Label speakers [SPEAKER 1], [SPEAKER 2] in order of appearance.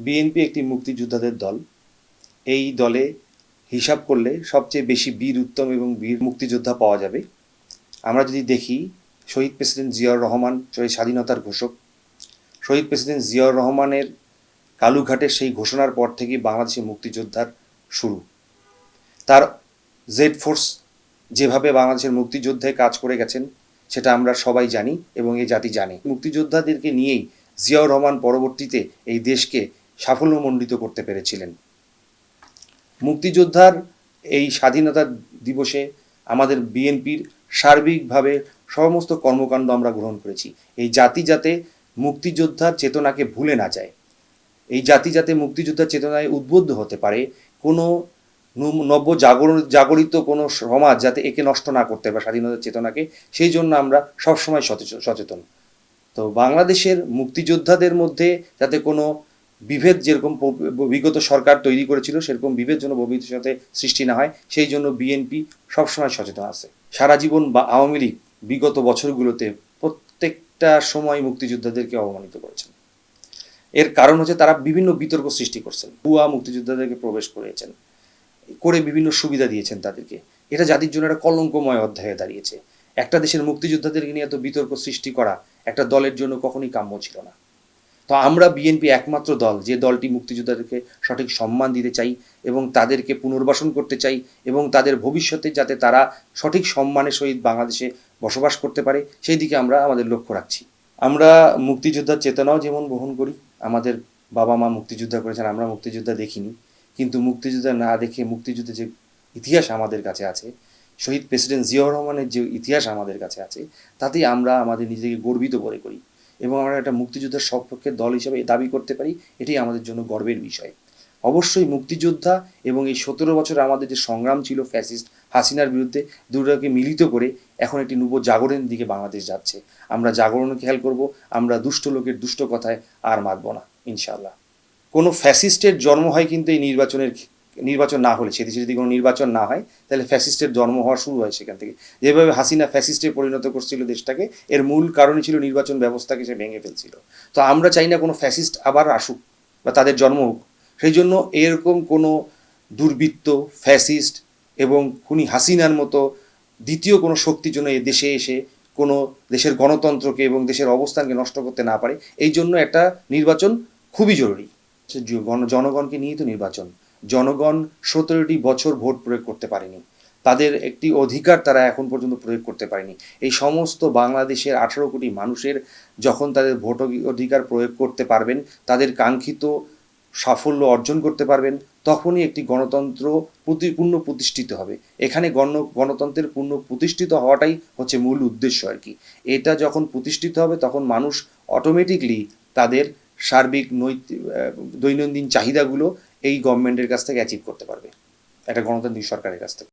[SPEAKER 1] BNP একটি মুক্তিযোদ্ধাদের দল। এই দলে হিসাব করলে সবচেয়ে বেশি বীর উত্তম এবং বীর মুক্তিযোদ্ধা পাওয়া যাবে। আমরা যদি দেখি, শহীদ প্রেসিডেন্ট জিয়াউর রহমান স্বাধীনতার ঘোষক। শহীদ প্রেসিডেন্ট জিয়াউর রহমানের কালুঘাটের সেই ঘোষণার পর থেকেই বাংলাদেশের মুক্তিযোদ্ধার শুরু। তার জেড ফোর্স যেভাবে বাংলাদেশের মুক্তিযোদ্ধায় কাজ করে গেছেন সেটা আমরা সবাই জানি এবং এই জাতি জানে। মুক্তিযোদ্ধাদেরকে নিয়েই জিয়াউর রহমান পরবর্তীতে এই দেশকে সাফল্যমণ্ডিত করতে পেরেছিলেন। মুক্তিযোদ্ধার এই স্বাধীনতা দিবসে আমাদের বিএনপির সার্বিকভাবে সমস্ত কর্মকাণ্ড আমরা গ্রহণ করেছি। এই জাতি যাতে মুক্তিযোদ্ধার চেতনাকে ভুলে না যায়, এই জাতি যাতে মুক্তিযোদ্ধার চেতনায় উদ্বুদ্ধ হতে পারে, কোনো নব্য জাগরিত কোনো সমাজ যাতে একে নষ্ট না করতে পারে স্বাধীনতার চেতনাকে, সেই জন্য আমরা সবসময় সচেতন। তো বাংলাদেশের মুক্তিযোদ্ধাদের মধ্যে যাতে কোনো বিভেদ, যেরকম বিগত সরকার তৈরি করেছিল সেরকম বিভেদ যেন ভবিষ্যতে সৃষ্টি না হয়, সেই জন্য বিএনপি সবসময় সচেতন আছে। সারা জীবন বা আওয়ামী লীগ বিগত বছরগুলোতে প্রত্যেকটা সময় মুক্তিযোদ্ধাদেরকে অবমানিত করেছেন। এর কারণ হচ্ছে তারা বিভিন্ন বিতর্ক সৃষ্টি করছেন, ভুয়া মুক্তিযোদ্ধাদেরকে প্রবেশ করেছেন, করে বিভিন্ন সুবিধা দিয়েছেন তাদেরকে। এটা জাতির জন্য একটা কলঙ্কময় অধ্যায়ে দাঁড়িয়েছে। একটা দেশের মুক্তিযোদ্ধাদেরকে নিয়ে এত বিতর্ক সৃষ্টি করা একটা দলের জন্য কখনোই কাম্য ছিল না। তো আমরা বিএনপি একমাত্র দল যে দলটি মুক্তিযোদ্ধাদেরকে সঠিক সম্মান দিতে চাই এবং তাদেরকে পুনর্বাসন করতে চাই এবং তাদের ভবিষ্যতে যাতে তারা সঠিক সম্মানের সহিত বাংলাদেশে বসবাস করতে পারে, সেই দিকে আমরা আমাদের লক্ষ্য রাখছি। আমরা মুক্তিযোদ্ধার চেতনাও যেমন বহন করি, আমাদের বাবা মা মুক্তিযোদ্ধা করেছেন, আমরা মুক্তিযোদ্ধা দেখিনি, কিন্তু মুক্তিযোদ্ধা না দেখে মুক্তিযুদ্ধের যে ইতিহাস আমাদের কাছে আছে, শহীদ প্রেসিডেন্ট জিয়াউর রহমানের যে ইতিহাস আমাদের কাছে আছে, তাতেই আমরা আমাদের নিজেকে গর্বিত মনে করি এবং আমরা একটা মুক্তিযোদ্ধার সপক্ষে দল হিসেবে দাবি করতে পারি। এটাই আমাদের জন্য গর্বের বিষয়। অবশ্যই মুক্তিযোদ্ধা এবং এই 17 বছর আমাদের যে সংগ্রাম ছিল ফ্যাসিস্ট হাসিনার বিরুদ্ধে, দুটোকে মিলিত করে এখন একটি নব জাগরণের দিকে বাংলাদেশ যাচ্ছে। আমরা জাগরণকে খেয়াল করব, আমরা দুষ্ট লোকের দুষ্ট কথায় আর মাতব না ইনশাআল্লাহ। কোনো ফ্যাসিস্টের জন্ম হয় কিন্তু এই নির্বাচন না হলে, সেদেশে যদি কোনো নির্বাচন না হয় তাহলে ফ্যাসিস্টের জন্ম হওয়া শুরু হয় সেখান থেকে। যেভাবে হাসিনা ফ্যাসিস্টে পরিণত করছিল দেশটাকে, এর মূল কারণই ছিল নির্বাচন ব্যবস্থাকে সে ভেঙে ফেলছিল। তো আমরা চাই না কোনো ফ্যাসিস্ট আবার আসুক বা তাদের জন্ম হোক। সেই জন্য এরকম কোনো দুর্বৃত্ত, ফ্যাসিস্ট এবং খুনি হাসিনার মতো দ্বিতীয় কোনো শক্তির জন্য এ দেশে এসে কোনো দেশের গণতন্ত্রকে এবং দেশের অবস্থানকে নষ্ট করতে না পারে, এই জন্য একটা নির্বাচন খুবই জরুরি। জনগণকে নিয়েই তো নির্বাচন। জনগণ 17টি বছর ভোট প্রয়োগ করতে পারেনি, তাদের একটি অধিকার তারা এখন পর্যন্ত প্রয়োগ করতে পারেনি। এই সমস্ত বাংলাদেশের 18 কোটি মানুষের যখন তাদের ভোট অধিকার প্রয়োগ করতে পারবেন, তাদের কাঙ্ক্ষিত সাফল্য অর্জন করতে পারবেন, তখনই একটি গণতন্ত্র পূর্ণ প্রতিষ্ঠিত হবে। এখানে গণতন্ত্রের পূর্ণ প্রতিষ্ঠিত হওয়াটাই হচ্ছে মূল উদ্দেশ্য আর কি। এটা যখন প্রতিষ্ঠিত হবে তখন মানুষ অটোমেটিকলি তাদের সার্বিক দৈনন্দিন চাহিদাগুলো এই গভর্নমেন্টের কাছ থেকে অ্যাচিভ করতে পারবে, একটা গণতান্ত্রিক সরকারের কাছ থেকে।